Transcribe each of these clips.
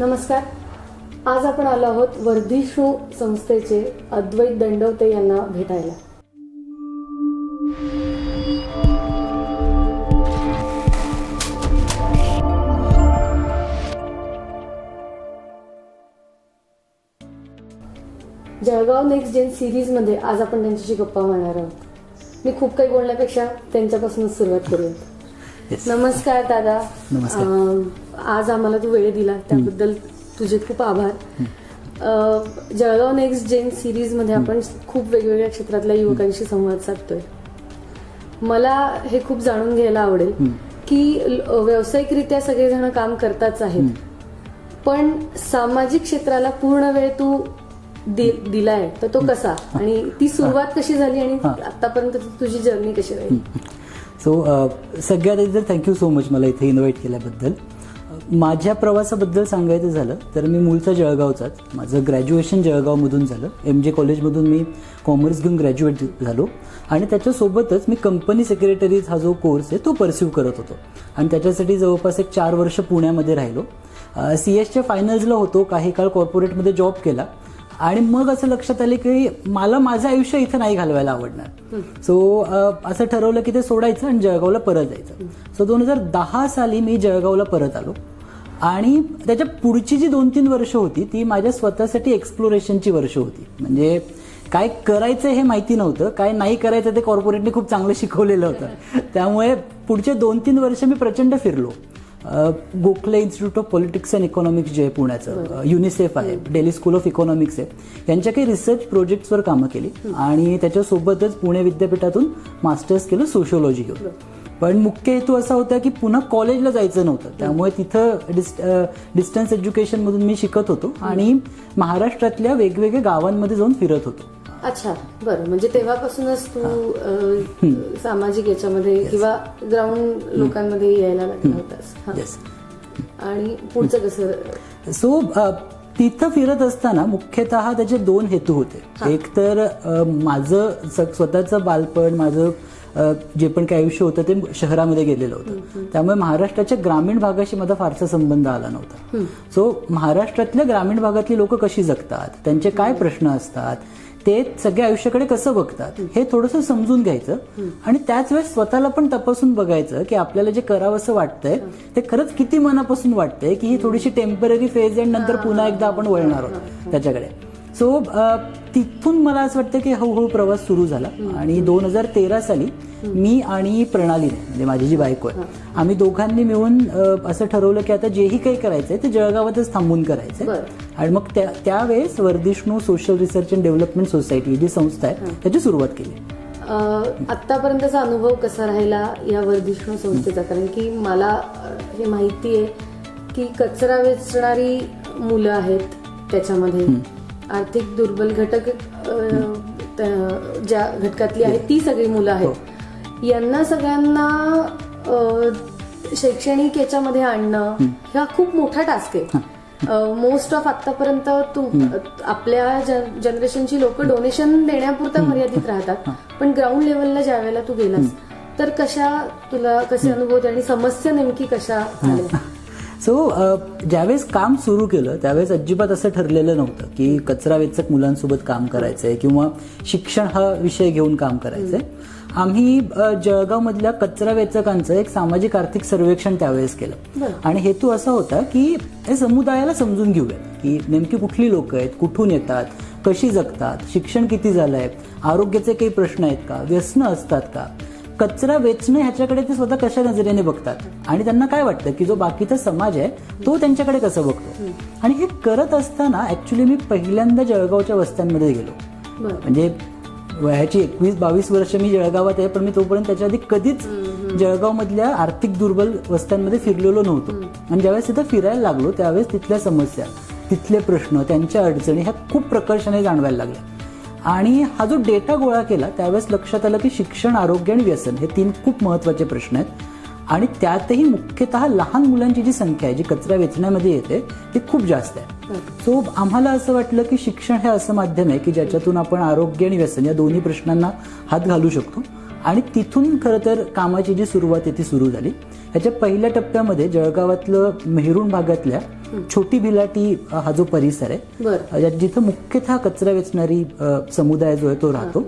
नमस्कार. आज आपण आलो आहोत वर्धिष्णू संस्थेचे अद्वैत दंडवते यांना भेटायला. जळगाव नेक्स्ट जेन सिरीजमध्ये आज आपण त्यांच्याशी गप्पा मारणार आहोत. मी खूप काही बोलण्यापेक्षा त्यांच्यापासूनच सुरुवात करूयात. नमस्कार दादा. आज आम्हाला तू वेळ दिला त्याबद्दल तुझे खूप आभार. जळगाव नेक्स्ट जेन सिरीज मध्ये आपण खूप वेगवेगळ्या क्षेत्रातल्या युवकांशी संवाद साधतोय. मला हे खूप जाणून घ्यायला आवडेल की व्यावसायिकरित्या सगळेजण काम करताच आहेत, पण सामाजिक क्षेत्राला पूर्ण वेळ तू दिलाय, तर तो कसा आणि ती सुरुवात कशी झाली आणि आतापर्यंत तुझी जर्नी कशी राहील? सो सगळ्यात आधी तर थँक्यू सो मच मला इथे इन्व्हाइट केल्याबद्दल. माझ्या प्रवासाबद्दल सांगायचं झालं तर मी मूळचा जळगावचाच. माझं ग्रॅज्युएशन जळगावमधून झालं. MJ कॉलेजमधून मी कॉमर्स घेऊन ग्रॅज्युएट झालो आणि त्याच्यासोबतच मी कंपनी सेक्रेटरीज हा जो कोर्स आहे तो परस्यू करत होतो आणि त्याच्यासाठी जवळपास 4 वर्ष पुण्यामध्ये राहिलो. CS फायनल्सला होतो. काही काळ कॉर्पोरेटमध्ये जॉब केला आणि मग असं लक्षात आलं की मला माझं आयुष्य इथं नाही घालवायला आवडणार. सो असं ठरवलं की ते सोडायचं आणि जळगावला परत जायचं. सो 2010 साली मी जळगावला परत आलो आणि त्याच्या पुढची जी 2-3 वर्ष होती ती माझ्या स्वतःसाठी एक्सप्लोरेशनची वर्ष होती. म्हणजे काय करायचं हे माहिती नव्हतं, काय नाही करायचं ते कॉर्पोरेटने खूप चांगलं शिकवलेलं होतं. त्यामुळे पुढचे 2-3 वर्ष मी प्रचंड फिरलो. Gokhale institute of politics and economics जे आहे पुण्याचं, युनिसेफ आहे, दिल्ली स्कूल ऑफ इकॉनॉमिक्स आहे, यांच्या काही रिसर्च प्रोजेक्ट्सवर कामं केली आणि त्याच्यासोबतच पुणे विद्यापीठातून मास्टर्स केलं सोशिओलॉजी घेऊन. पण मुख्य हेतू असा होता की पुन्हा कॉलेजला जायचं नव्हतं. त्यामुळे तिथं डिस्टन्स एज्युकेशनमधून मी शिकत होतो आणि महाराष्ट्रातल्या वेगवेगळ्या गावांमध्ये जाऊन फिरत होतो. अच्छा, बरं. म्हणजे तेव्हापासूनच तू सामाजिक याच्यामध्ये किंवा ग्राउंड लोकांमध्ये यायला लागला होतास. आणि पुढचं कसं? सो तिथं फिरत असताना मुख्यतः त्याचे 2 हेतू होते. एक तर माझं स्वतःचं बालपण, माझं जे पण काही आयुष्य होतं ते शहरामध्ये गेलेलं होतं. त्यामुळे महाराष्ट्राच्या ग्रामीण भागाशी माझा फारसा संबंध आला नव्हता. सो महाराष्ट्रातल्या ग्रामीण भागातली लोक कशी जगतात, त्यांचे काय प्रश्न असतात, ते सगळ्या आयुष्याकडे कसं बघतात हे थोडंसं समजून घ्यायचं आणि त्याच वेळेस स्वतःला पण तपासून बघायचं की आपल्याला जे करावंसं वाटतंय ते खरंच किती मनापासून वाटतंय की ही थोडीशी टेम्पररी फेज आहे, नंतर पुन्हा एकदा आपण वळणार आहोत त्याच्याकडे. सो तिथून मला असं वाटतं की हळूहळू प्रवास सुरू झाला आणि 2013 साली मी आणि प्रणालीने, म्हणजे माझी जी बायको आहे, आम्ही दोघांनी मिळून असं ठरवलं की आता जेही काही करायचंय ते जळगावातच थांबून करायचंय. आणि मग त्यावेळेस Vardhishnu social research and development society जी संस्था आहे त्याची सुरुवात केली. आतापर्यंतचा अनुभव कसा राहिला या वर्धिष्णू संस्थेचा? कारण की मला हे माहिती आहे की कचरा वेचणारी मुलं आहेत, त्याच्यामध्ये आर्थिक दुर्बल घटक ज्या घटकातली आहेत ती सगळी मुलं आहेत. यांना सगळ्यांना शैक्षणिक याच्यामध्ये आणणं हा खूप मोठा टास्क आहे. मोस्ट ऑफ आतापर्यंत आपल्या जनरेशनची लोक डोनेशन देण्यापुरता मर्यादित राहतात, पण ग्राउंड लेवलला ज्या वेळेला तू गेलास तर तुला कसे अनुभव आणि समस्या नेमकी कशा झाल्या? सो ज्यावेळेस काम सुरू केलं त्यावेळेस अजिबात असं ठरलेलं नव्हतं की कचरा वेचक मुलांसोबत काम करायचंय किंवा शिक्षण हा विषय घेऊन काम करायचंय. आम्ही जळगावमधल्या कचरा वेचकांचं एक सामाजिक आर्थिक सर्वेक्षण त्यावेळेस केलं आणि हेतू असा होता की हे समुदायाला समजून घेऊया की नेमकी कुठली लोक आहेत, कुठून येतात, कशी जगतात, शिक्षण किती झालंय, आरोग्याचे काही प्रश्न आहेत का, व्यसनं असतात का, कचरा वेचणं ह्याच्याकडे ते स्वतः कशा नजरेने बघतात आणि त्यांना काय वाटतं की जो बाकीचा समाज आहे तो त्यांच्याकडे कसं बघतो. आणि हे करत असताना ऍक्च्युली मी पहिल्यांदा जळगावच्या वस्त्यांमध्ये गेलो. म्हणजे वयाची 21-22 वर्ष मी जळगावात आहे, पण मी तोपर्यंत त्याच्या आधी कधीच जळगावमधल्या आर्थिक दुर्बल वस्त्यांमध्ये फिरलेलो नव्हतो. आणि ज्यावेळेस तिथं फिरायला लागलो त्यावेळेस तिथल्या समस्या, तिथले प्रश्न, त्यांच्या अडचणी ह्या खूप प्रकर्षाने जाणवायला लागल्या. आणि हा जो डेटा गोळा केला त्यावेळेस लक्षात आलं की शिक्षण, आरोग्य आणि व्यसन हे 3 खूप महत्वाचे प्रश्न आहेत आणि त्यातही मुख्यतः लहान मुलांची जी संख्या आहे जी कचरा वेचण्यामध्ये येते ती खूप जास्त आहे. सो आम्हाला असं वाटलं की शिक्षण हे असं माध्यम आहे की ज्याच्यातून आपण आरोग्य आणि व्यसन या दोन्ही प्रश्नांना हात घालू शकतो आणि तिथून खरं तर कामाची जी सुरुवात आहे ती सुरू झाली. ह्याच्या पहिल्या टप्प्यामध्ये जळगावातलं मेहरुण भागातल्या छोटी भिलाटी हा जो परिसर आहे, जिथं मुख्यतः कचरा वेचणारी समुदाय जो आहे तो राहतो,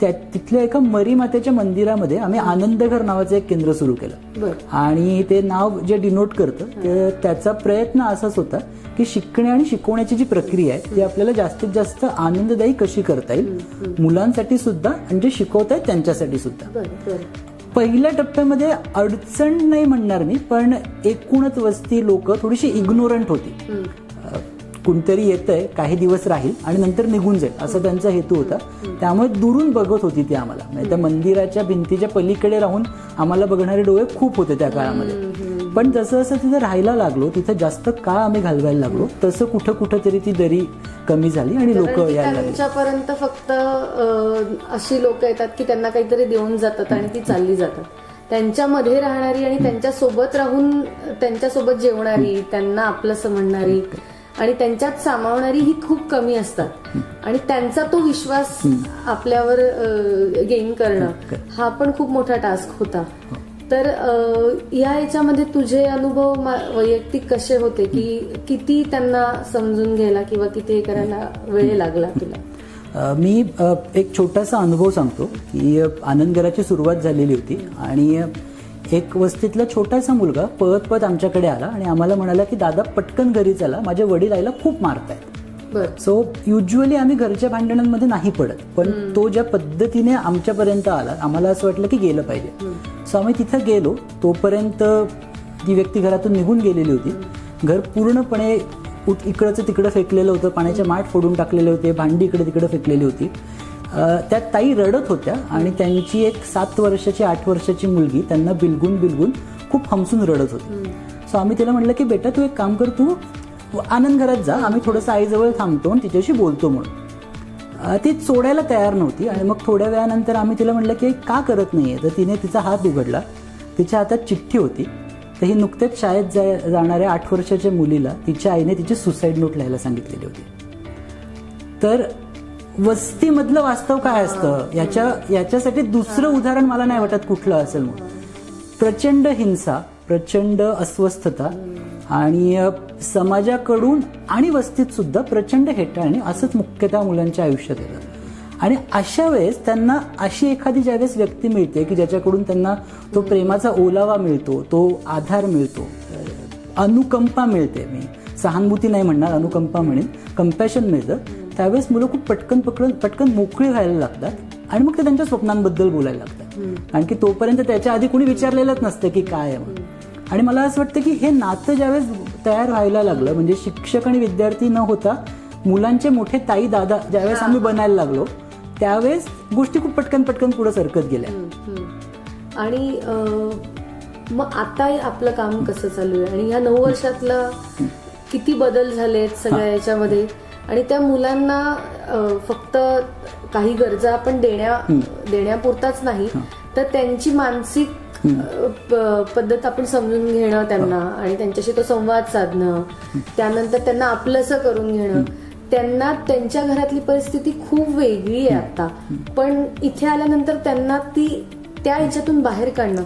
तिथल्या एका मरी मातेच्या मंदिरामध्ये आम्ही आनंदघर नावाचं एक केंद्र सुरू केलं. आणि ते नाव जे डिनोट करतं त्याचा प्रयत्न असाच होता की शिकणे आणि शिकवण्याची जी प्रक्रिया आहे ती आपल्याला जास्तीत जास्त आनंददायी कशी करता येईल, मुलांसाठी सुद्धा आणि जे शिकवतायत त्यांच्यासाठी सुद्धा. पहिल्या टप्प्यामध्ये अडचण नाही म्हणणार मी, पण एकूणच वस्ती लोक थोडीशी इग्नोरंट होती. कोणतरी येतंय, काही दिवस राहील आणि नंतर निघून जाईल असा त्यांचा हेतू होता. त्यामुळे दुरून बघत होती ती आम्हाला. म्हणजे त्या मंदिराच्या भिंतीच्या पलीकडे राहून आम्हाला बघणारे डोळे खूप होते त्या काळामध्ये. पण जसं जसं तिथे राहायला लागलो, तिथं जास्त काळ आम्ही घालवायला लागलो, तसं कुठं कुठं तरी ती दरी कमी झाली आणि लोक यायला लागली. त्यांच्यापर्यंत फक्त अशी लोक येतात की त्यांना काहीतरी देऊन जातात आणि ती चालली जातात. त्यांच्यामध्ये राहणारी आणि त्यांच्यासोबत राहून त्यांच्यासोबत जेवणारी, त्यांना आपलंसं म्हणणारी आणि त्यांच्यात सामावणारी ही खूप कमी असतात. आणि त्यांचा तो विश्वास आपल्यावर गेन करणं हा पण खूप मोठा टास्क होता. तर या याच्यामध्ये तुझे अनुभव वैयक्तिक कसे होते, की किती त्यांना समजून घ्यायला किंवा किती हे करायला वेळ लागला तुला? मी एक छोटासा अनुभव सांगतो की आनंदघराची सुरुवात झालेली होती आणि एक वस्तीतला छोटासा मुलगा पळत पळत आमच्याकडे आला आणि आम्हाला म्हणाला की दादा पटकन घरी चला, माझे वडील आईला खूप मारतायत. सो युजली आम्ही घरच्या भांडणांमध्ये नाही पडत, पण तो ज्या पद्धतीने आमच्यापर्यंत आला आम्हाला असं वाटलं की गेलं पाहिजे. सो आम्ही तिथं गेलो. तोपर्यंत ती व्यक्ती घरातून निघून गेलेली होती. घर पूर्णपणे इकडचं तिकडं फेकलेलं होतं, पाण्याचे माठ फोडून टाकलेले होते, भांडी इकडे तिकडे फेकलेली होती. त्या ताई रडत होत्या आणि त्यांची एक 7 वर्षाची 8 वर्षाची मुलगी त्यांना बिलगून बिलगून खूप हमसून रडत होती. सो आम्ही तिला म्हटलं की बेटा तू एक काम कर, तू आनंद घरात जा, आम्ही थोडंसं आईजवळ थांबतो आणि तिच्याशी बोलतो म्हणून. ती सोडायला तयार नव्हती. आणि मग थोड्या वेळानंतर आम्ही तिला म्हटलं की का करत नाहीये. तर तिने तिचा हात उघडला. तिच्या हातात चिठ्ठी होती. तर ही नुकतेच शाळेत जाणाऱ्या 8 वर्षाच्या मुलीला तिच्या आईने तिची सुसाईड नोट लिहायला सांगितलेली होती. तर वस्तीमधलं वास्तव काय असतं याच्यासाठी दुसरं उदाहरण मला नाही वाटत कुठलं असेल म्हणून. प्रचंड हिंसा, प्रचंड अस्वस्थता आणि समाजाकडून आणि वस्तीत सुद्धा प्रचंड हेटाळणी असंच मुख्यतः मुलांच्या आयुष्यात येतं. आणि अशा वेळेस त्यांना अशी एखादी ज्यावेळेस व्यक्ती मिळते की ज्याच्याकडून त्यांना तो प्रेमाचा ओलावा मिळतो, तो आधार मिळतो, अनुकंपा मिळते. मी सहानुभूती नाही म्हणणार, अनुकंपा म्हणेन, कंपॅशन मिळतं. त्यावेळेस मुलं खूप पटकन मोकळी व्हायला लागतात आणि मग ते त्यांच्या स्वप्नांबद्दल बोलायला लागतात. कारण की तोपर्यंत त्याच्या आधी कोणी विचारलेलंच नसतं की काय आहे म्हणून. आणि मला असं वाटतं की हे नातं ज्यावेळेस तयार व्हायला लागलं, म्हणजे शिक्षक आणि विद्यार्थी न होता मुलांचे मोठे ताई दादा ज्यावेळेस आम्ही बनायला लागलो, त्यावेळेस गोष्टी खूप पटकन पुढे सरकत गेल्या. आणि मग आता आपलं काम कसं चालू आहे आणि या 9 वर्षातलं किती बदल झालेत सगळ्या याच्यामध्ये? आणि त्या मुलांना फक्त काही गरजा आपण देण्यापुरताच नाही, तर त्यांची मानसिक पद्धत आपण समजून घेणं त्यांना आणि त्यांच्याशी तो संवाद साधणं, त्यानंतर त्यांना आपलंसं करून घेणं. त्यांना त्यांच्या घरातली परिस्थिती खूप वेगळी आहे आता, पण इथे आल्यानंतर त्यांना त्या ह्याच्यातून बाहेर काढणं,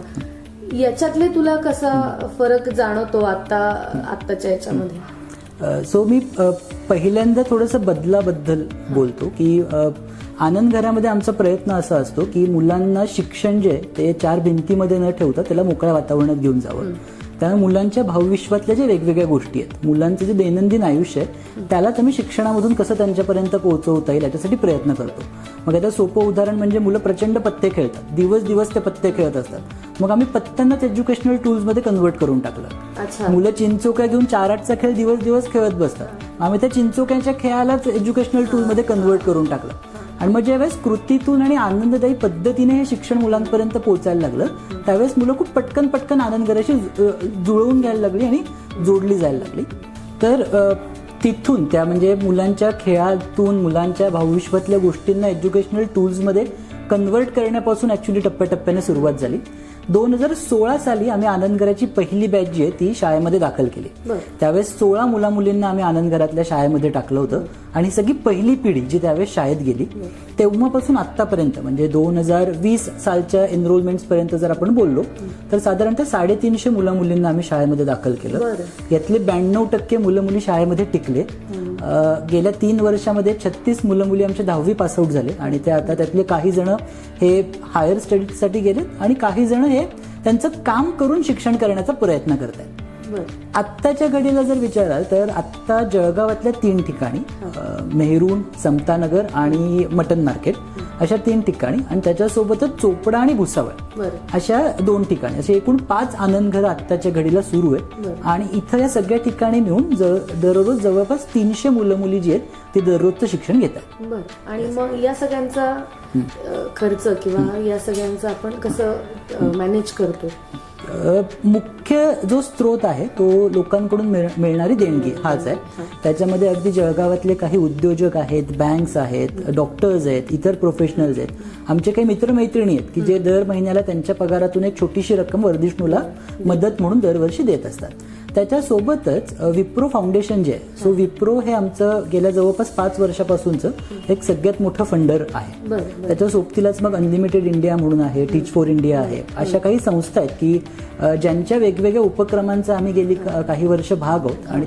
याच्यातले तुला कसा फरक जाणवतो आत्ताच्या याच्यामध्ये? सो मी पहिल्यांदा थोडंसं बदलाबद्दल बोलतो की आनंद घरामध्ये आमचा प्रयत्न असा असतो की मुलांना शिक्षण जे ते 4 भिंतीमध्ये न ठेवता त्याला मोकळ्या वातावरणात घेऊन जावं. त्यामुळे मुलांच्या भावविश्वातल्या जे वेगवेगळ्या गोष्टी आहेत, मुलांचं जे दैनंदिन आयुष्य आहे त्याला आम्ही शिक्षणामधून कसं त्यांच्यापर्यंत पोहोचवता येईल याच्यासाठी प्रयत्न करतो. मग आता सोपं उदाहरण म्हणजे मुलं प्रचंड पत्ते खेळतात, दिवस ते पत्ते खेळत असतात. मग आम्ही पत्त्यांनाच एज्युकेशनल टूल्समध्ये कन्वर्ट करून टाकलं. मुलं चिंचोक्या घेऊन 4-8चा खेळ दिवस खेळत बसतात. आम्ही त्या चिंचोक्याच्या खेळालाच एज्युकेशनल टूलमध्ये कन्वर्ट करून टाकलं. आणि मग ज्यावेळेस कृतीतून आणि आनंददायी पद्धतीने हे शिक्षण मुलांपर्यंत पोहोचायला लागलं, त्यावेळेस मुलं खूप पटकन आनंदघराशी जुळवून घ्यायला लागली आणि जोडली जायला लागली. तर तिथून त्या म्हणजे मुलांच्या खेळातून मुलांच्या भावविश्वातल्या गोष्टींना एज्युकेशनल टूल्समध्ये कन्वर्ट करण्यापासून ॲक्च्युली टप्प्याटप्प्याने सुरुवात झाली. 2016 साली आम्ही आनंदघराची पहिली बॅच जी आहे ती शाळेमध्ये दाखल केली. त्यावेळेस 16 मुलींना आम्ही आनंदघरातल्या शाळेमध्ये टाकलं होतं आणि सगळी पहिली पिढी जी त्यावेळेस शाळेत गेली तेव्हापासून आतापर्यंत म्हणजे 2020 सालच्या एनरोलमेंट्स पर्यंत जर आपण बोललो तर साधारणतः 350 मुलींना आम्ही शाळेमध्ये दाखल केलं. यातले 92% मुली शाळेमध्ये टिकले. गेल्या 3 वर्षामध्ये 36 मुली आमच्या 10वी पासआउट झाले आणि ते आता त्यातले काही जण हे हायर स्टडीजसाठी गेलेत आणि काही जण हे त्यांचं काम करून शिक्षण करण्याचा प्रयत्न करत आहेत. आत्ताच्या घडीला जर विचाराल तर आत्ता जळगावातल्या 3 ठिकाणी मेहरून, समतानगर आणि मटन मार्केट अशा 3 ठिकाणी आणि त्याच्यासोबतच चोपडा आणि भुसावळ अशा 2 ठिकाणी असे एकूण 5 आनंदघरं आत्ताच्या घडीला सुरू आहे. आणि इथं या सगळ्या ठिकाणी मिळून दररोज जवळपास 300 मुली जी आहेत ते दररोजचं शिक्षण घेतात. आणि मग या सगळ्यांचा खर्च किंवा या सगळ्यांचं आपण कसं मॅनेज करतो? मुख्य जो स्रोत आहे तो लोकांकडून मिळणारी देणगी हाच आहे. त्याच्यामध्ये अगदी जळगावातले काही उद्योजक आहेत, बँक्स आहेत, डॉक्टर्स आहेत, इतर प्रोफेशनल्स आहेत, आमचे काही मित्रमैत्रिणी आहेत की जे दर महिन्याला त्यांच्या पगारातून एक छोटीशी रक्कम वर्धिष्णूला मदत म्हणून दरवर्षी देत असतात. त्याच्यासोबतच विप्रो फाउंडेशन जे आहे, सो विप्रो हे आमचं गेल्या जवळपास 5 वर्षापासूनचं एक सगळ्यात मोठं फंडर आहे. त्याच्या सोबतीलाच मग अनलिमिटेड इंडिया म्हणून आहे, टीच फॉर इंडिया आहे, अशा काही संस्था आहेत की ज्यांच्या वेगवेगळ्या उपक्रमांचा आम्ही गेली काही वर्ष भाग आहोत आणि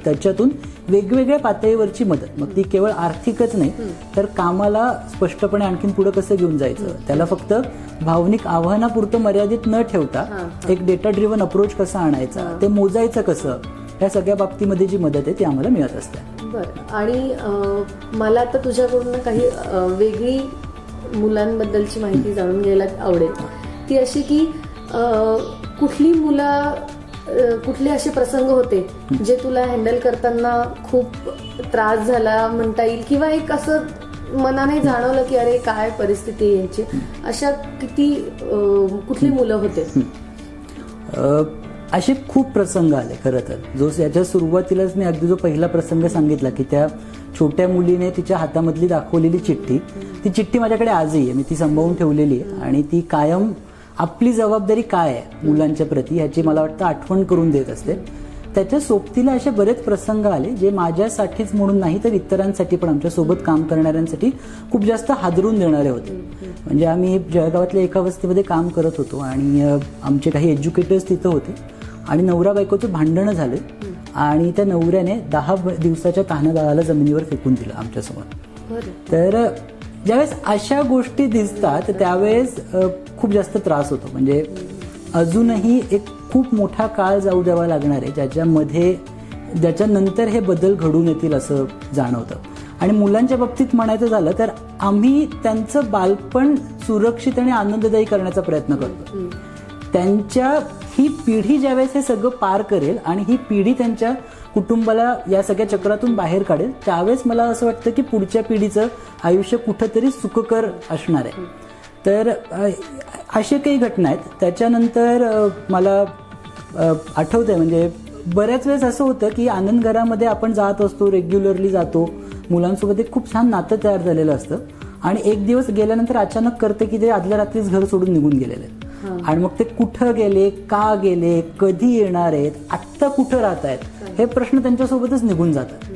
त्याच्यातून वेगवेगळ्या पातळीवरची मदत, मग ती केवळ आर्थिकच नाही तर कामाला स्पष्टपणे आणखीन पुढे कसं घेऊन जायचं, त्याला फक्त भावनिक आव्हानापुरतं मर्यादित न ठेवता एक डेटा ड्रिव्हन अप्रोच कसा आणायचा, ते मोजायचं कसं, या सगळ्या बाबतीमध्ये जी मदत आहे ती आम्हाला मिळत असते. बरं. आणि मला आता तुझ्याकडून काही वेगळी मुलांबद्दलची माहिती जाणून घ्यायला आवडेल. ती अशी की कुठले असे प्रसंग होते जे तुला हँडल करताना खूप त्रास झाला म्हणता येईल किंवा एक असं मनाने जाणवलं की अरे काय परिस्थिती आहे यांची, अशा कुठली मुलं होते? असे खूप प्रसंग आले खरं तर. जो याच्या सुरुवातीलाच मी अगदी जो पहिला प्रसंग सांगितला की त्या छोट्या मुलीने तिच्या हातामधली दाखवलेली चिठ्ठी, ती चिठ्ठी माझ्याकडे आजही आहे, मी ती सांभाळून ठेवलेली आहे आणि ती कायम आपली जबाबदारी काय आहे मुलांच्या प्रती ह्याची मला वाटतं आठवण करून देत असते. त्याच्या सोबतीला असे बरेच प्रसंग आले जे माझ्यासाठीच म्हणून नाही तर इतरांसाठी पण आमच्या सोबत काम करणाऱ्यांसाठी खूप जास्त हादरून देणारे होते. म्हणजे आम्ही जळगावातल्या एका वस्तीमध्ये काम करत होतो आणि आमचे काही एज्युकेटर्स तिथं होते आणि नवरा बायकोचे भांडणं झाले आणि त्या नवऱ्याने 10 दिवसाच्या तान्हाबाळाला जमिनीवर फेकून दिलं आमच्यासमोर. तर ज्यावेळेस अशा गोष्टी दिसतात त्यावेळेस खूप जास्त त्रास होतो. म्हणजे अजूनही एक खूप मोठा काळ जाऊ द्यावा लागणार आहे ज्याच्यानंतर हे बदल घडून येतील असं जाणवतं. आणि मुलांच्या बाबतीत म्हणायचं झालं तर आम्ही त्यांचं बालपण सुरक्षित आणि आनंददायी करण्याचा प्रयत्न करतो. त्यांच्या ही पिढी ज्यावेळेस हे सगळं पार करेल आणि ही पिढी त्यांच्या कुटुंबाला या सगळ्या चक्रातून बाहेर काढेल त्यावेळेस मला असं वाटतं की पुढच्या पिढीचं आयुष्य कुठंतरी सुखकर असणार आहे. तर असे काही घटना आहेत. त्याच्यानंतर मला आठवतंय म्हणजे बऱ्याच वेळेस असं होतं की आनंदघरामध्ये आपण जात असतो, रेग्युलरली जातो, मुलांसोबत एक खूप छान नातं तयार झालेलं असतं आणि एक दिवस गेल्यानंतर अचानक करते की ते आदल्या रात्रीच घर सोडून निघून गेलेले आणि मग ते कुठं गेले, का गेले, कधी येणार आहेत, आत्ता कुठं राहत आहेत, हे प्रश्न त्यांच्यासोबतच निघून जातात.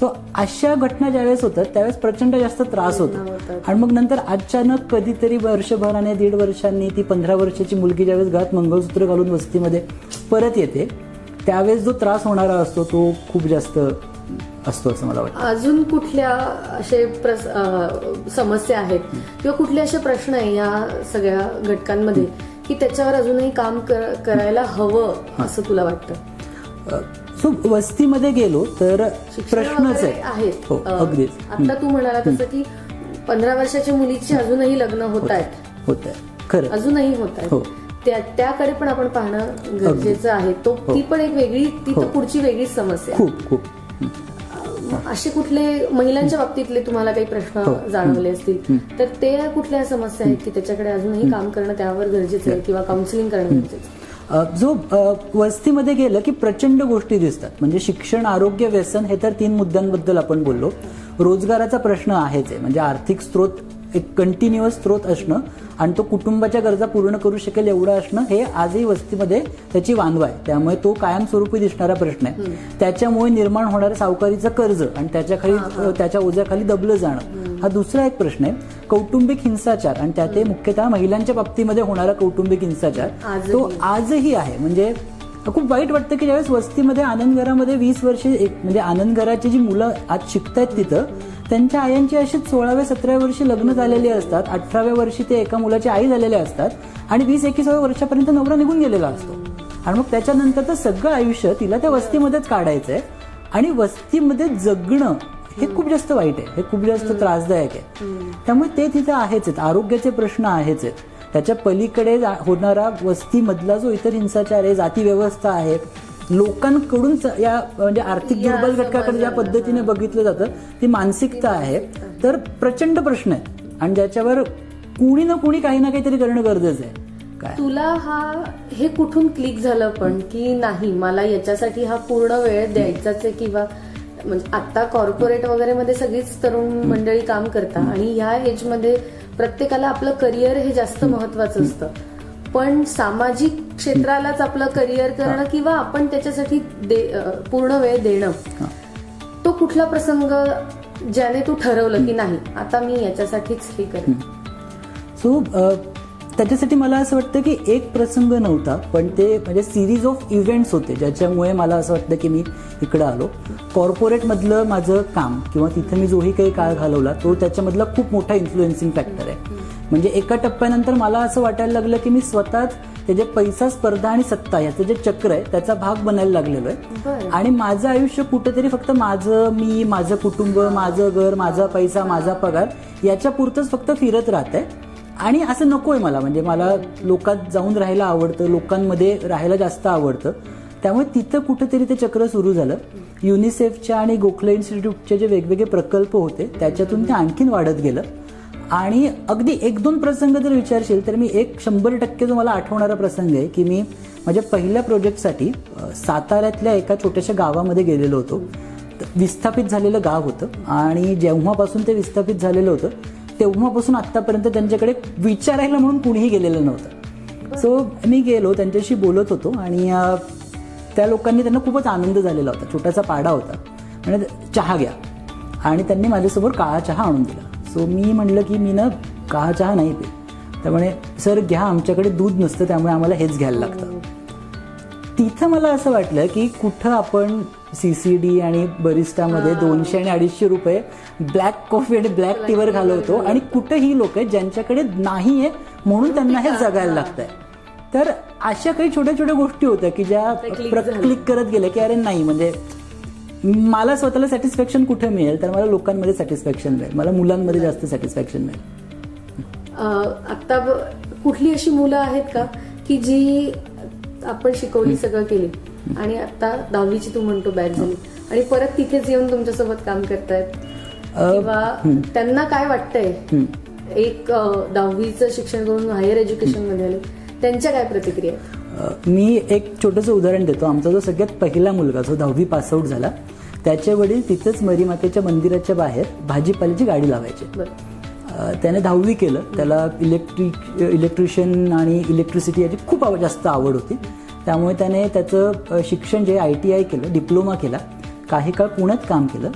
सो अशा घटना ज्यावेळेस होतात त्यावेळेस प्रचंड जास्त त्रास होतो. आणि मग नंतर अचानक कधीतरी वर्षभराने 1.5 वर्षांनी ती 15 वर्षाची मुलगी ज्यावेळेस गळ्यात मंगळसूत्र घालून वस्तीमध्ये परत येते त्यावेळेस जो त्रास होणारा असतो तो खूप जास्त असतो असं मला वाटतं. अजून कुठल्या असे समस्या आहेत किंवा कुठले असे प्रश्न आहे या सगळ्या घटकांमध्ये की त्याच्यावर अजूनही काम करायला हवं असं तुला वाटतं? सो वस्तीमध्ये गेलो तर प्रश्नच आहेत. हो अगदीच. आता तू म्हणाला तसं की 15 वर्षाच्या मुलीची अजूनही लग्न होत आहेत, खरं अजूनही होत आहेत. त्याकडे पण आपण पाहणं गरजेचं आहे. ती पण एक वेगळी, ती तर पुढची वेगळीच समस्या. खूप असे कुठले महिलांच्या बाबतीतले तुम्हाला काही प्रश्न जाणवले असतील तर ते कुठल्या समस्या आहेत की त्याच्याकडे अजूनही काम करणं त्यावर गरजेचं आहे किंवा काउन्सिलिंग करणं गरजेचं आहे? जो वस्तीमध्ये गेलं की प्रचंड गोष्टी दिसतात. म्हणजे शिक्षण, आरोग्य, व्यसन हे तर 3 मुद्द्यांबद्दल आपण बोललो. रोजगाराचा प्रश्न आहेच आहे. म्हणजे आर्थिक स्रोत एक कंटिन्युअस स्रोत असणं आणि तो कुटुंबाच्या गरजा पूर्ण करू शकेल एवढं असणं हे आजही वस्तीमध्ये त्याची वानवा आहे. त्यामुळे तो कायमस्वरूपी दिसणारा प्रश्न आहे. त्याच्यामुळे निर्माण होणारं सावकारीचं कर्ज आणि त्याच्या ओझ्याखाली दबलं जाणं हा दुसरा एक प्रश्न आहे. कौटुंबिक हिंसाचार आणि त्यातही मुख्यतः महिलांच्या बाबतीमध्ये होणारा कौटुंबिक हिंसाचार तो आजही आहे. म्हणजे खूप वाईट वाटतं की ज्यावेळेस वस्तीमध्ये आनंदघरामध्ये 20 वर्षे म्हणजे आनंदघराची जी मुलं आज शिकतायत तिथं त्यांच्या आयांची अशी 16व्या-17व्या वर्षी लग्न झालेली असतात, 18व्या वर्षी ते एका मुलाची आई झालेल्या असतात आणि 20-21व्या वर्षापर्यंत नवरा निघून गेलेला असतो आणि मग त्याच्यानंतर तर सगळं आयुष्य तिला त्या वस्तीमध्येच काढायचंय आणि वस्तीमध्ये जगणं हे खूप जास्त वाईट आहे, हे खूप जास्त त्रासदायक आहे. त्यामुळे ते तिथे आहेच आहेत, आरोग्याचे प्रश्न आहेच आहेत. त्याच्या पलीकडे होणारा वस्तीमधला जो इतर हिंसाचार आहे, जाती व्यवस्था आहे, लोकांकडून या म्हणजे आर्थिक दुर्बल घटकाकडे ज्या पद्धतीने बघितलं जातं ती मानसिकता आहे. तर प्रचंड प्रश्न आहेत आणि ज्याच्यावर कुणी ना कुणी काही ना काहीतरी करणं गरजेचं आहे. काय तुला हे कुठून क्लिक झालं पण की नाही मला याच्यासाठी हा पूर्ण वेळ द्यायचाच आहे, किंवा म्हणजे आता कॉर्पोरेट वगैरे मध्ये सगळीच तरुण मंडळी काम करतात आणि ह्या एज मध्ये प्रत्येकाला आपलं करिअर हे जास्त महत्वाचं असतं, पण सामाजिक क्षेत्रालाच आपलं करिअर करणं किंवा आपण त्याच्यासाठी पूर्ण वेळ देणं, तो कुठला प्रसंग ज्याने तू ठरवलं की नाही आता मी याच्यासाठीच हे करेन? सो त्याच्यासाठी मला असं वाटतं की एक प्रसंग नव्हता, पण ते म्हणजे सिरीज ऑफ इव्हेंट्स होते ज्याच्यामुळे मला असं वाटतं की मी इकडं आलो. कॉर्पोरेटमधलं माझं काम किंवा तिथे मी जोही काही काळ घालवला तो त्याच्यामधला खूप मोठा इन्फ्लुएन्सिंग फॅक्टर आहे. म्हणजे एका टप्प्यानंतर मला असं वाटायला लागलं की मी स्वतःच ते जे पैसा, स्पर्धा आणि सत्ता याचं जे चक्र आहे त्याचा भाग बनायला लागलेलो आहे आणि माझं आयुष्य कुठेतरी फक्त मी, माझं कुटुंब, माझं घर, माझा पैसा, माझा पगार याच्या पुरतंच फक्त फिरत राहतंय आणि असं नकोय मला. म्हणजे मला लोकात जाऊन राहायला आवडतं, लोकांमध्ये राहायला जास्त आवडतं. त्यामुळे तिथं कुठेतरी ते चक्र सुरू झालं. युनिसेफच्या आणि गोखले इन्स्टिट्यूटचे जे वेगवेगळे प्रकल्प होते त्याच्यातून ते आणखीन वाढत गेलं आणि अगदी 1-2 प्रसंग जर विचारशील तर मी 100% जो मला आठवणारा प्रसंग आहे की मी माझ्या पहिल्या प्रोजेक्टसाठी साताऱ्यातल्या एका छोट्याशा गावामध्ये गेलेलो होतो. विस्थापित झालेलं गाव होतं आणि जेव्हापासून ते विस्थापित झालेलं होतं तेव्हापासून आत्तापर्यंत त्यांच्याकडे विचारायला म्हणून कुणीही गेलेलं नव्हतं. सो मी गेलो, त्यांच्याशी बोलत होतो आणि त्या लोकांनी त्यांना खूपच आनंद झालेला होता. छोटासा पाडा होता म्हणजे चहा घ्या आणि त्यांनी माझ्यासमोर काळा चहा आणून दिला. सो मी म्हटलं की मी ना काळा चहा नाही पे. त्यामुळे सर घ्या, आमच्याकडे दूध नसतं त्यामुळे आम्हाला हेच घ्यायला लागतं. तिथं मला असं वाटलं की कुठं आपण CCD आणि बरिस्टामध्ये 200 आणि 250 रुपये ब्लॅक कॉफी आणि ब्लॅक टीवर घालवतो आणि कुठं ही लोक आहेत ज्यांच्याकडे नाहीये म्हणून त्यांना हे जगायला लागतंय. तर अशा काही छोट्या छोट्या गोष्टी होत्या की ज्या क्लिक करत गेल्या की अरे नाही, म्हणजे मला स्वतःला सॅटिस्फॅक्शन कुठे मिळेल तर मला लोकांमध्ये सॅटिस्फॅक्शन मिळेल, मला मुलांमध्ये जास्त सॅटिस्फॅक्शन मिळेल. आता कुठली अशी मुलं आहेत का की जी आपण शिकवली, सगळं केली आणि आता 10वीची तू म्हणतो बॅच झाली आणि परत तिथेच येऊन तुमच्यासोबत काम करतायत, किंवा त्यांना काय वाटतंय एक 10वीचं शिक्षण करून हायर एज्युकेशन मध्ये आले, त्यांच्या काय प्रतिक्रिया? मी एक छोटंसं उदाहरण देतो. आमचा जो सगळ्यात पहिला मुलगा जो 10वी पासआउट झाला त्याचे वडील तिथेच मरीमातेच्या मंदिराच्या बाहेर भाजीपाल्याची गाडी लावायची. त्याने 10वी केलं. त्याला इलेक्ट्रिशियन आणि इलेक्ट्रिसिटी याची खूप जास्त आवड होती. त्यामुळे त्याने त्याचं शिक्षण जे ITI केलं, डिप्लोमा केला, काही काळ पुण्यात काम केलं.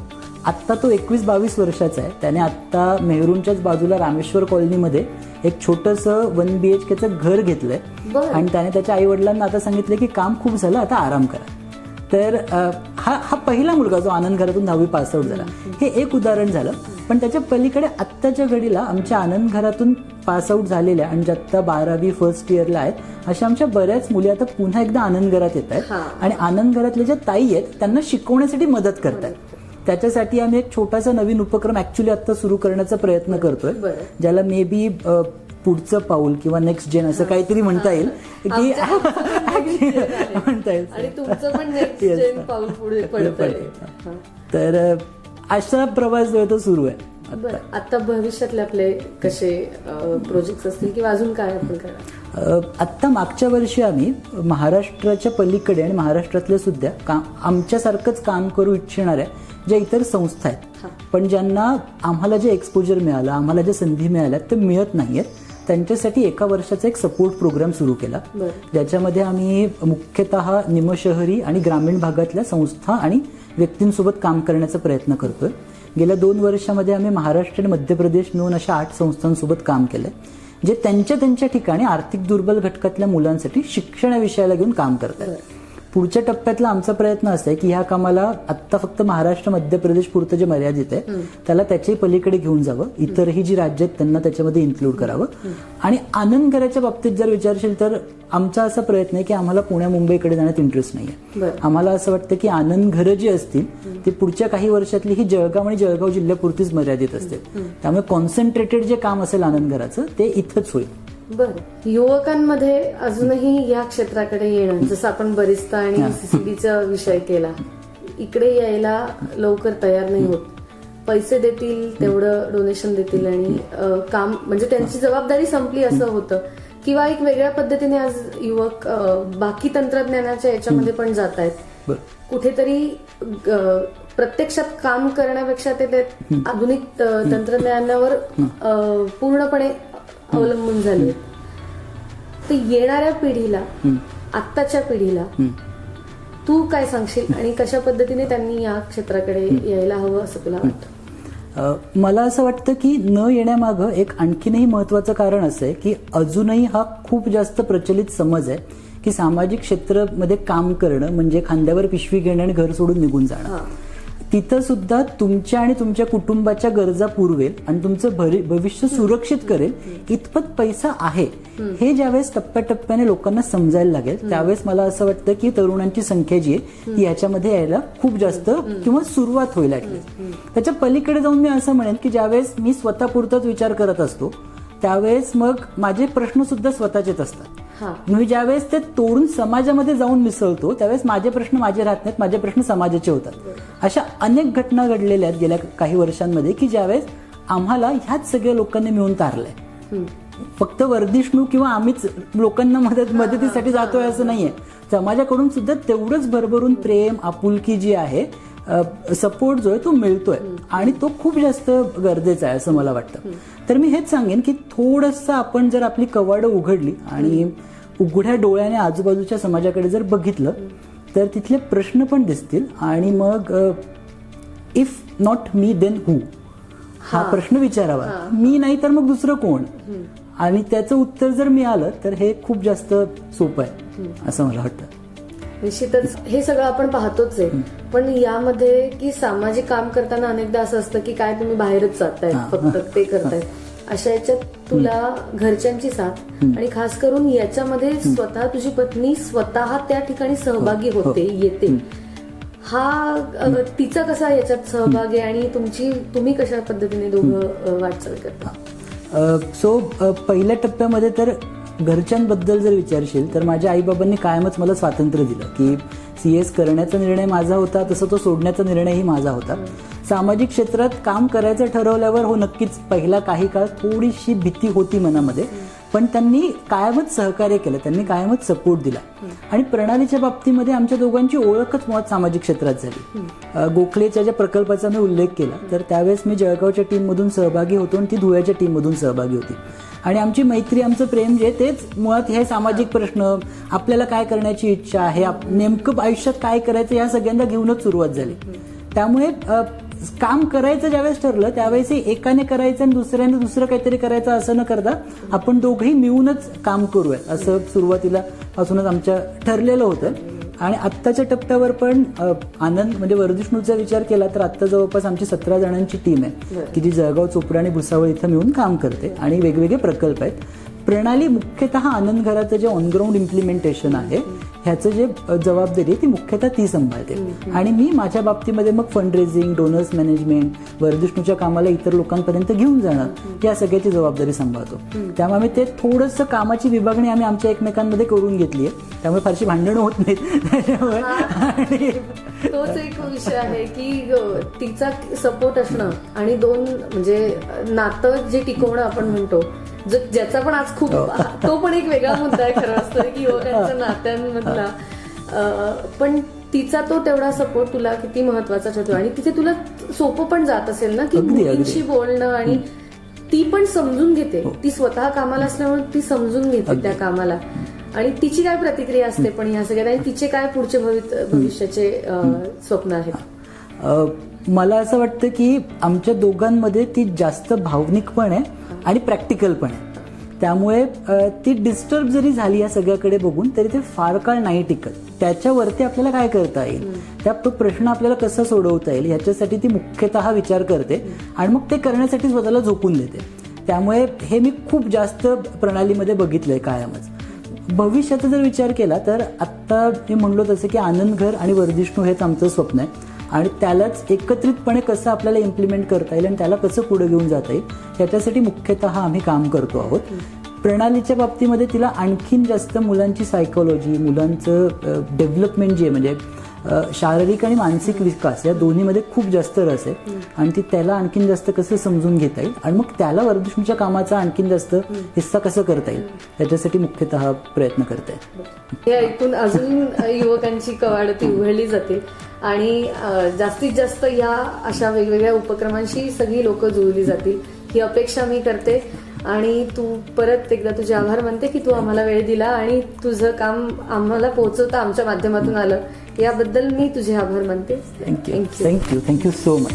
आत्ता तो 21-22 वर्षाचा आहे. त्याने आत्ता मेहरूनच्याच बाजूला रामेश्वर कॉलनीमध्ये एक छोटंसं 1 BHKचं घर घेतलंय आणि त्याने त्याच्या आई वडिलांना आता सांगितलं की काम खूप झालं, आता आराम करा. तर हा पहिला मुलगा जो आनंद घरातून 10वी पासआउट झाला, हे एक उदाहरण झालं. पण त्याच्या पलीकडे आत्ताच्या घडीला आमच्या आनंद घरातून पासआउट झालेल्या आणि ज्या आत्ता 12वी फर्स्ट इयरला आहेत अशा आमच्या बऱ्याच मुली आता पुन्हा एकदा आनंद घरात येत आहेत आणि आनंद घरातल्या ज्या ताई आहेत त्यांना शिकवण्यासाठी मदत करतात. त्याच्यासाठी आम्ही एक छोटासा नवीन उपक्रम ऍक्च्युली आता सुरू करण्याचा प्रयत्न करतोय, ज्याला मे बी पुढचं पाऊल किंवा नेक्स्ट जेन असं काहीतरी म्हणता येईल की म्हणता येईल. तर असा प्रवास जो आहे तो सुरू आहे. आता भविष्यातले आपले कसे प्रोजेक्ट असतील किंवा अजून काय आपण करणार? आत्ता मागच्या वर्षी आम्ही महाराष्ट्राच्या पलीकडे आणि महाराष्ट्रातल्या सुद्धा आमच्यासारखंच काम करू इच्छिणाऱ्या ज्या इतर संस्था आहेत पण ज्यांना आम्हाला जे एक्सपोजर मिळालं, आम्हाला ज्या संधी मिळाल्या ते मिळत नाहीयेत, त्यांच्यासाठी 1 वर्षाचा एक सपोर्ट प्रोग्राम सुरू केला, ज्याच्यामध्ये आम्ही मुख्यतः निमशहरी आणि ग्रामीण भागातल्या संस्था आणि व्यक्तींसोबत काम करण्याचा प्रयत्न करतोय. गेल्या 2 वर्षामध्ये आम्ही महाराष्ट्र आणि मध्य प्रदेश मिळून अशा 8 संस्थांसोबत काम केलंय, जे त्यांच्या ठिकाणी आर्थिक दुर्बल घटकातल्या मुलांसाठी शिक्षण या विषयाला घेऊन काम करतात. पुढच्या टप्प्यातला आमचा प्रयत्न असा आहे की ह्या कामाला आत्ता फक्त महाराष्ट्र मध्य प्रदेश पुरतं जे मर्यादित आहे त्याला त्याच्याही पलीकडे घेऊन जावं, इतरही जी राज्य आहेत त्यांना त्याच्यामध्ये इन्क्लूड करावं. आणि आनंद घराच्या बाबतीत जर विचारशील तर आमचा असा प्रयत्न आहे की आम्हाला पुण्या मुंबईकडे जाण्यात इंटरेस्ट नाहीये. आम्हाला असं वाटतं की आनंद घरं जी असतील ती पुढच्या काही वर्षातली ही जळगाव आणि जळगाव जिल्ह्यापुरतीच मर्यादित असते. त्यामुळे कॉन्सन्ट्रेटेड जे काम असेल आनंद घराचं ते इथंच होईल. बरं, युवकांमध्ये अजूनही या क्षेत्राकडे येणं, जसं आपण बरिस्ता आणि सीसीडीचा विषय केला, इकडे यायला लवकर तयार नाही होत. पैसे देतील तेवढं डोनेशन देतील आणि काम म्हणजे त्यांची जबाबदारी संपली असं होतं. किंवा एक वेगळ्या पद्धतीने आज युवक बाकी तंत्रज्ञानाच्या याच्यामध्ये पण जात आहेत. कुठेतरी प्रत्यक्षात काम करण्यापेक्षा ते आधुनिक तंत्रज्ञानावर पूर्णपणे अवलंबून झाले. तर येणाऱ्या पिढीला, आत्ताच्या पिढीला तू काय सांगशील आणि कशा पद्धतीने त्यांनी या क्षेत्राकडे यायला हवं असं तुला वाटतं? मला असं वाटतं की न येण्यामागं एक आणखीनही महत्वाचं कारण असं आहे की अजूनही हा खूप जास्त प्रचलित समज आहे की सामाजिक क्षेत्रामध्ये काम करणं म्हणजे खांद्यावर पिशवी घेणं आणि घर सोडून निघून जाणं. तिथं सुद्धा तुमच्या आणि तुमच्या कुटुंबाच्या गरजा पुरवेल आणि तुमचं भविष्य सुरक्षित करेल इतपत पैसा आहे हे ज्यावेळेस टप्प्याटप्प्याने लोकांना समजायला लागेल त्यावेळेस मला असं वाटतं की तरुणांची संख्या जी आहे ती याच्यामध्ये यायला खूप जास्त किंवा सुरुवात होईल. त्याच्या पलीकडे जाऊन मी असं म्हणेन की ज्यावेळेस मी स्वतःपुरताच विचार करत असतो त्यावेळेस मग माझे प्रश्न सुद्धा स्वतःचेच असतात. मी ज्यावेळेस ते तोडून समाजामध्ये जाऊन मिसळतो त्यावेळेस माझे प्रश्न माझे राहत नाहीत, माझे प्रश्न समाजाचे होतात. अशा अनेक घटना घडलेल्या आहेत गेल्या काही वर्षांमध्ये की ज्यावेळेस आम्हाला ह्याच सगळ्या लोकांनी मिळून तारलंय. फक्त वर्धिष्णू किंवा आम्हीच लोकांना मदतीसाठी जातोय असं नाहीये. समाजाकडून सुद्धा तेवढंच भरभरून प्रेम, आपुलकी जी आहे, सपोर्ट जो आहे तो मिळतोय आणि तो खूप जास्त गरजेचा आहे असं मला वाटतं. तर मी हेच सांगेन की थोडंसं आपण जर आपली कवाडं उघडली आणि उघड्या डोळ्याने आजूबाजूच्या समाजाकडे जर बघितलं तर तिथले प्रश्न पण दिसतील आणि मग if not me then who हा प्रश्न विचारावा. मी नाही तर मग दुसरं कोण, आणि त्याचं उत्तर जर मिळालं तर हे खूप जास्त सोपं आहे असं मला वाटतं. निश्चितच हे सगळं आपण पाहतोच आहे, पण यामध्ये की सामाजिक काम करताना अनेकदा असं असतं की काय तुम्ही बाहेरच जाताय फक्त ते करतायत, अशा याच्यात तुला घरच्यांची साथ आणि खास करून याच्यामध्ये स्वतः तुझी पत्नी स्वतः त्या ठिकाणी सहभागी होते, येते, हा तिचा कसा याच्यात सहभाग आहे आणि तुम्ही कशा पद्धतीने दोघं वाटचाल करता? सो पहिल्या टप्प्यामध्ये तर घरच्यांबद्दल जर विचारशील तर माझ्या आईबाबांनी कायमच मला स्वातंत्र्य दिलं की CS करण्याचा निर्णय माझा होता, तसं तो सोडण्याचा निर्णयही माझा होता. सामाजिक क्षेत्रात काम करायचं ठरवल्यावर हो नक्कीच पहिला काही काळ थोडीशी भीती होती मनामध्ये, पण त्यांनी कायमच सहकार्य केलं, त्यांनी कायमच सपोर्ट दिला. आणि प्रणालीच्या बाबतीमध्ये आमच्या दोघांची ओळखच मुळात सामाजिक क्षेत्रात झाली. गोखलेच्या ज्या प्रकल्पाचा मी उल्लेख केला तर त्यावेळेस मी जळगावच्या टीममधून सहभागी होतो आणि ती धुळ्याच्या टीममधून सहभागी होती. आणि आमची मैत्री, आमचं प्रेम जे तेच मुळात हे सामाजिक प्रश्न, आपल्याला काय करण्याची इच्छा आहे, नेमकं आयुष्यात काय करायचं या सगळ्यांना घेऊनच सुरुवात झाली. त्यामुळे काम करायचं ज्यावेळेस ठरलं त्यावेळेस एकाने करायचं आणि दुसऱ्याने दुसरं काहीतरी करायचं असं न करता आपण दोघंही मिळूनच काम करूया असं सुरुवातीला पासूनच आमच्या ठरलेलं होतं. आणि आत्ताच्या टप्प्यावर पण आनंद म्हणजे वर्धिष्णूचा विचार केला तर आत्ता जवळपास आमची 17 जणांची टीम आहे की जी जळगाव, चोपडा आणि भुसावळ इथं मिळून काम करते आणि वेगवेगळे प्रकल्प आहेत. प्रणाली मुख्यतः आनंद घराचं जे ऑनग्राउंड इम्प्लिमेंटेशन आहे ह्याचं जे जबाबदारी आहे ती मुख्यतः ती सांभाळते आणि मी माझ्या बाबतीमध्ये मग फंड रेझिंग, डोनर्स मॅनेजमेंट, वर्धिष्णूच्या कामाला इतर लोकांपर्यंत घेऊन जाणं या सगळ्याची जबाबदारी सांभाळतो. त्यामुळे आम्ही ते थोडंसं कामाची विभागणी आम्ही आमच्या एकमेकांमध्ये करून घेतली आहे, त्यामुळे फारशी भांडणं होत नाहीत त्याच्यामुळे. आणि तोच एक विषय आहे की तिचा सपोर्ट असणं आणि दोन म्हणजे नातं जे टिकवणं आपण म्हणतो, ज्याचा पण आज खूप तो पण एक वेगळा मुद्दा आहे खरं असतं की युवकांच्या नात्यांमधला, पण तिचा तो तेवढा सपोर्ट तुला किती महत्वाचा ठरतो आणि तिथे तुला सोपं पण जात असेल ना की अगदी. मुलींशी बोलणं आणि ती पण समजून घेते. ती स्वतः कामाला असल्यामुळे ती समजून घेते त्या कामाला आणि तिची काय प्रतिक्रिया असते पण ह्या सगळ्यात आणि तिचे काय पुढचे भविष्याचे स्वप्न आहेत. मला असं वाटतं की आमच्या दोघांमध्ये ती जास्त भावनिक पण आहे आणि प्रॅक्टिकल पण आहे. त्यामुळे ती डिस्टर्ब जरी झाली या सगळ्याकडे बघून तरी ते फार काळ नाही टिकत. त्याच्यावरती आपल्याला काय करता येईल, तो प्रश्न आपल्याला कसा सोडवता येईल ह्याच्यासाठी ती मुख्यतः विचार करते आणि मग ते करण्यासाठी स्वतःला झोकून देते. त्यामुळे हे मी खूप जास्त प्रणालीमध्ये बघितलंय कायमच. भविष्याचा जर विचार केला तर आत्ता मी म्हणलो तसं की आनंद घर आणि वर्धिष्णू हेच आमचं स्वप्न आहे आणि त्यालाच एकत्रितपणे कसं आपल्याला इम्प्लिमेंट करता येईल आणि त्याला कसं पुढे घेऊन जाता येईल ह्याच्यासाठी मुख्यतः आम्ही काम करतो आहोत. प्रणालीच्या बाबतीमध्ये तिला आणखीन जास्त मुलांची सायकोलॉजी, मुलांचं डेव्हलपमेंट जे म्हणजे शारीरिक आणि मानसिक विकास या दोन्हीमध्ये खूप जास्त रस आहे आणि ती त्याला आणखीन जास्त कसं समजून घेता येईल आणि मग त्याला वर्धिष्णूच्या कामाचा आणखीन जास्त हिस्सा कसं करता येईल याच्यासाठी मुख्यतः प्रयत्न करते. हे ऐकून अजून युवकांची कवाडं ती उघडली जातील आणि जास्तीत जास्त या अशा वेगवेगळ्या उपक्रमांशी सगळी लोक जुळली जातील ही अपेक्षा मी करते. आणि तू परत एकदा तुझे आभार मानते की तू आम्हाला वेळ दिला आणि तुझं काम आम्हाला पोहोचवता आमच्या माध्यमातून आलं याबद्दल मी तुझे आभार मानते. Thank you so much.